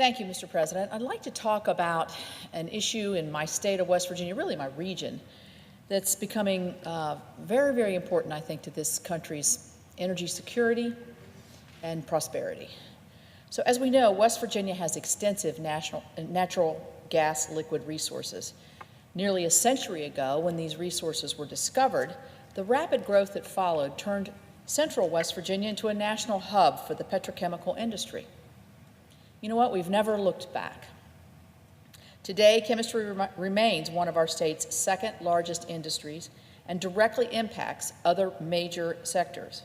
Thank you, Mr. President. I'd like to talk about an issue in my state of West Virginia, really my region, that's becoming very, very important, I think, to this country's energy security and prosperity. So as we know, West Virginia has extensive natural gas liquid resources. Nearly a century ago, when these resources were discovered, the rapid growth that followed turned central West Virginia into a national hub for the petrochemical industry. You know what? We've never looked back. Today, chemistry remains one of our state's second largest industries and directly impacts other major sectors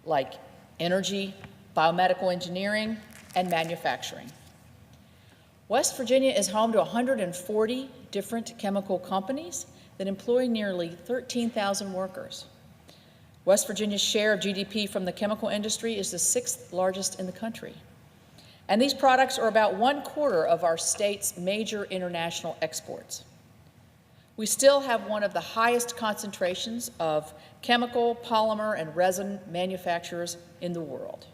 like energy, biomedical engineering, and manufacturing. West Virginia is home to 140 different chemical companies that employ nearly 13,000 workers. West Virginia's share of GDP from the chemical industry is the sixth largest in the country. And these products are about 1/4 of our state's major international exports. We still have one of the highest concentrations of chemical, polymer, and resin manufacturers in the world.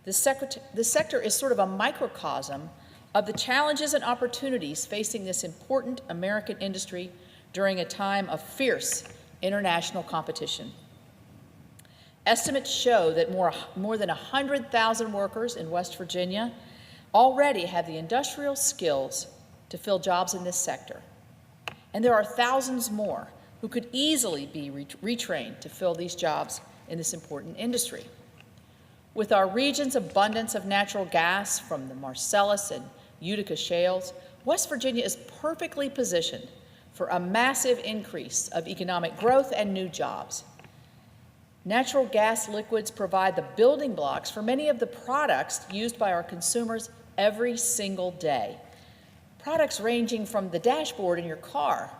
This sector is sort of a microcosm of the challenges and opportunities facing this important American industry during a time of fierce international competition. Estimates show that more than 100,000 workers in West Virginia already have the industrial skills to fill jobs in this sector. And there are thousands more who could easily be retrained to fill these jobs in this important industry. With our region's abundance of natural gas from the Marcellus and Utica shales, West Virginia is perfectly positioned for a massive increase of economic growth and new jobs. Natural gas liquids provide the building blocks for many of the products used by our consumers every single day. Products ranging from the dashboard in your car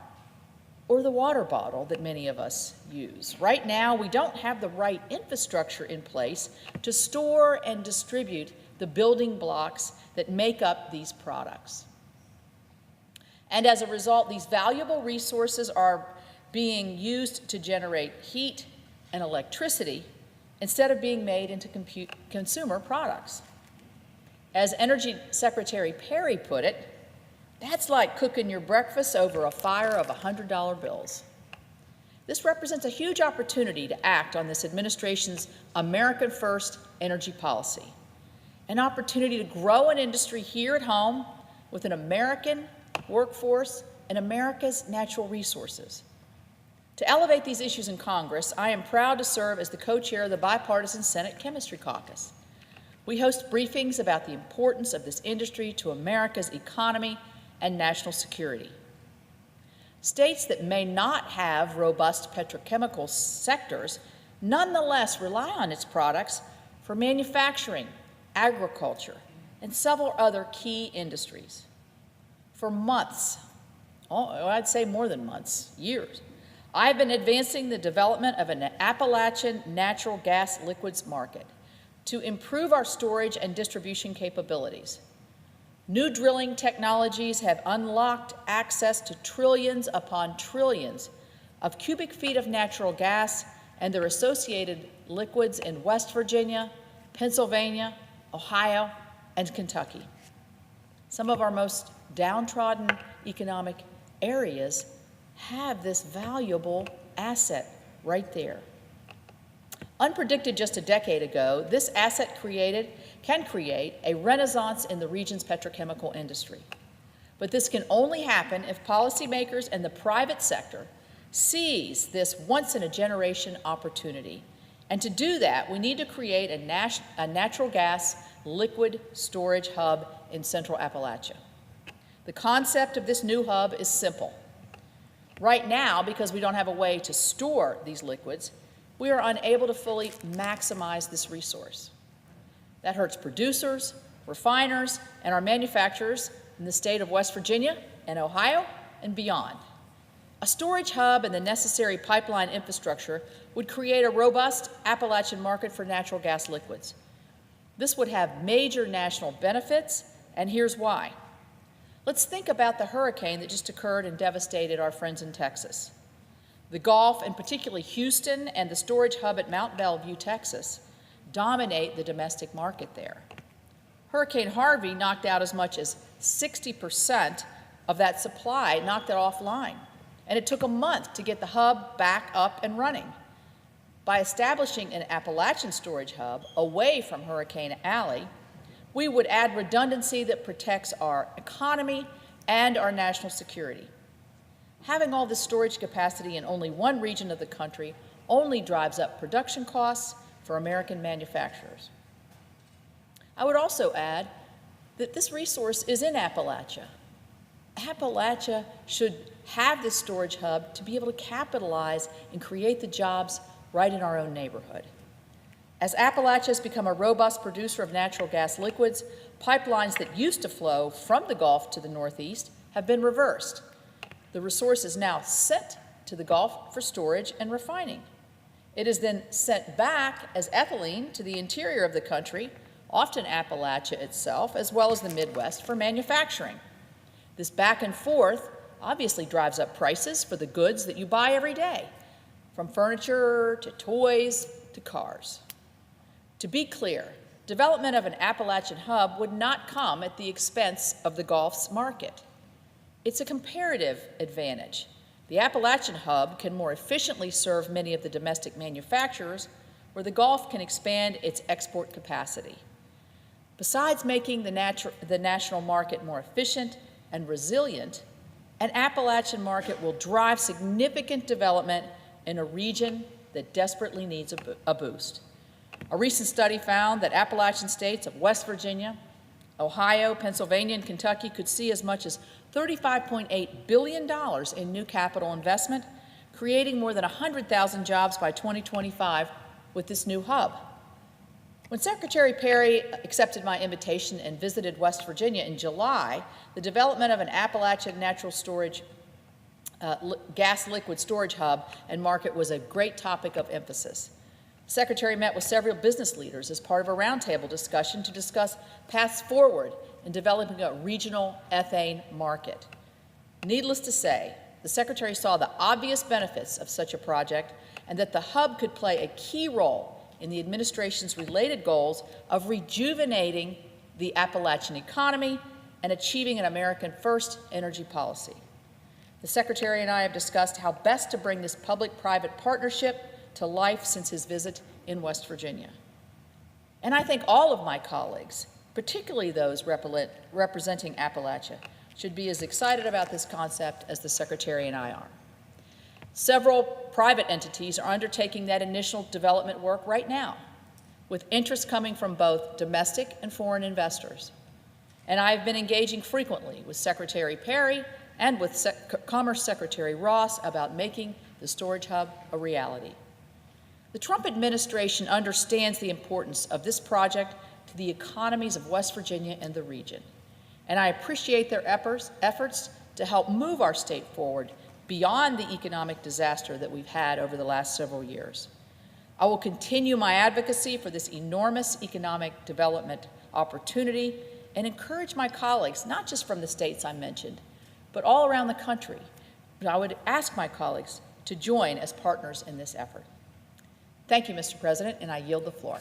or the water bottle that many of us use. Right now, we don't have the right infrastructure in place to store and distribute the building blocks that make up these products. And as a result, these valuable resources are being used to generate heat and electricity instead of being made into consumer products. As Energy Secretary Perry put it, that's like cooking your breakfast over a fire of $100 bills. This represents a huge opportunity to act on this administration's American First energy policy, an opportunity to grow an industry here at home with an American workforce and America's natural resources. To elevate these issues in Congress, I am proud to serve as the co-chair of the Bipartisan Senate Chemistry Caucus. We host briefings about the importance of this industry to America's economy and national security. States that may not have robust petrochemical sectors nonetheless rely on its products for manufacturing, agriculture, and several other key industries. For months, I'd say more than months, years, I've been advancing the development of an Appalachian natural gas liquids market to improve our storage and distribution capabilities. New drilling technologies have unlocked access to trillions upon trillions of cubic feet of natural gas and their associated liquids in West Virginia, Pennsylvania, Ohio, and Kentucky. Some of our most downtrodden economic areas have this valuable asset right there. Unpredicted just a decade ago, this asset can create a renaissance in the region's petrochemical industry. But this can only happen if policymakers and the private sector seize this once-in-a-generation opportunity. And to do that, we need to create a natural gas liquid storage hub in Central Appalachia. The concept of this new hub is simple. Right now, because we don't have a way to store these liquids, we are unable to fully maximize this resource. That hurts producers, refiners, and our manufacturers in the state of West Virginia and Ohio and beyond. A storage hub and the necessary pipeline infrastructure would create a robust Appalachian market for natural gas liquids. This would have major national benefits, and here's why. Let's think about the hurricane that just occurred and devastated our friends in Texas. The Gulf, and particularly Houston and the storage hub at Mount Belvieu, Texas, dominate the domestic market there. Hurricane Harvey knocked out as much as 60% of that supply, knocked it offline. And it took a month to get the hub back up and running. By establishing an Appalachian storage hub away from Hurricane Alley, we would add redundancy that protects our economy and our national security. Having all this storage capacity in only one region of the country only drives up production costs for American manufacturers. I would also add that this resource is in Appalachia. Appalachia should have this storage hub to be able to capitalize and create the jobs right in our own neighborhood. As Appalachia has become a robust producer of natural gas liquids, pipelines that used to flow from the Gulf to the Northeast have been reversed. The resource is now sent to the Gulf for storage and refining. It is then sent back as ethylene to the interior of the country, often Appalachia itself, as well as the Midwest, for manufacturing. This back and forth obviously drives up prices for the goods that you buy every day, from furniture to toys to cars. To be clear, development of an Appalachian hub would not come at the expense of the Gulf's market. It's a comparative advantage. The Appalachian hub can more efficiently serve many of the domestic manufacturers, where the Gulf can expand its export capacity. Besides making the national market more efficient and resilient, an Appalachian market will drive significant development in a region that desperately needs a boost. A recent study found that Appalachian states of West Virginia, Ohio, Pennsylvania, and Kentucky could see as much as $35.8 billion in new capital investment, creating more than 100,000 jobs by 2025 with this new hub. When Secretary Perry accepted my invitation and visited West Virginia in July, the development of an Appalachian natural storage gas liquid storage hub and market was a great topic of emphasis. The Secretary met with several business leaders as part of a roundtable discussion to discuss paths forward in developing a regional ethane market. Needless to say, the Secretary saw the obvious benefits of such a project and that the hub could play a key role in the administration's related goals of rejuvenating the Appalachian economy and achieving an American-first energy policy. The Secretary and I have discussed how best to bring this public-private partnership to life since his visit in West Virginia. And I think all of my colleagues, particularly those representing Appalachia, should be as excited about this concept as the Secretary and I are. Several private entities are undertaking that initial development work right now, with interest coming from both domestic and foreign investors. And I have been engaging frequently with Secretary Perry and with Commerce Secretary Ross about making the storage hub a reality. The Trump administration understands the importance of this project to the economies of West Virginia and the region, and I appreciate their efforts to help move our state forward beyond the economic disaster that we've had over the last several years. I will continue my advocacy for this enormous economic development opportunity and encourage my colleagues, not just from the states I mentioned, but all around the country. I would ask my colleagues to join as partners in this effort. Thank you, Mr. President, and I yield the floor.